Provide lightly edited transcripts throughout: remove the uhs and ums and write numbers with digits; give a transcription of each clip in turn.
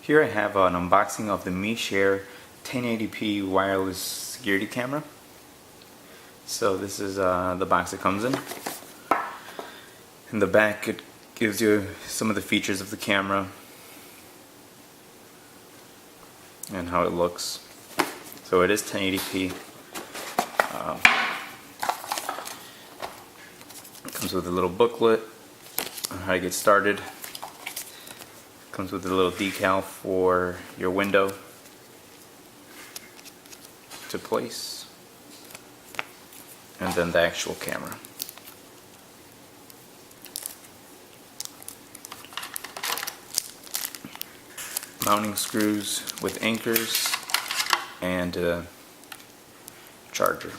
Here I have an unboxing of the meShare 1080p wireless security camera. So this is the box it comes in. In the back it gives you some of the features of the camera and how it looks. So it is 1080p. It comes with a little booklet on how to get started. Comes with a little decal for your window to place, and then the actual camera. Mounting screws with anchors and a charger.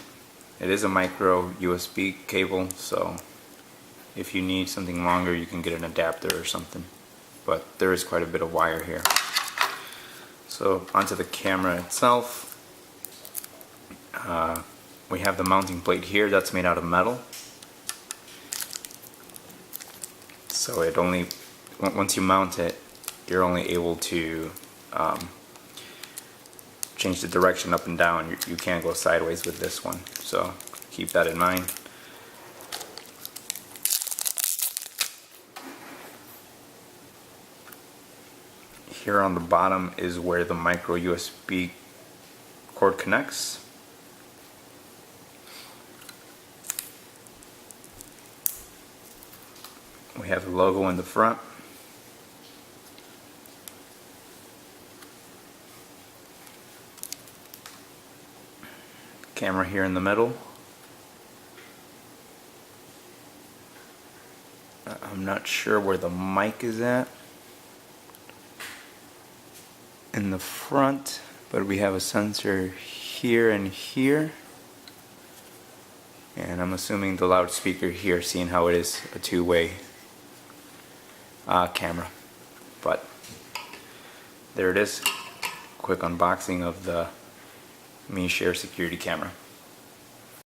It is a micro USB cable, so if you need something longer you can get an adapter or something. But there is quite a bit of wire here. So onto the camera itself. We have the mounting plate here that's made out of metal. So it only, once you mount it, you're only able to change the direction up and down. You can't go sideways with this one, so keep that in mind. Here on the bottom is where the micro USB cord connects. We have the logo in the front. Camera here in the middle. I'm not sure where the mic is at in the front, but we have a sensor here and here, and I'm assuming the loudspeaker here, seeing how it is a two-way camera. But there it is, quick unboxing of the meShare security camera.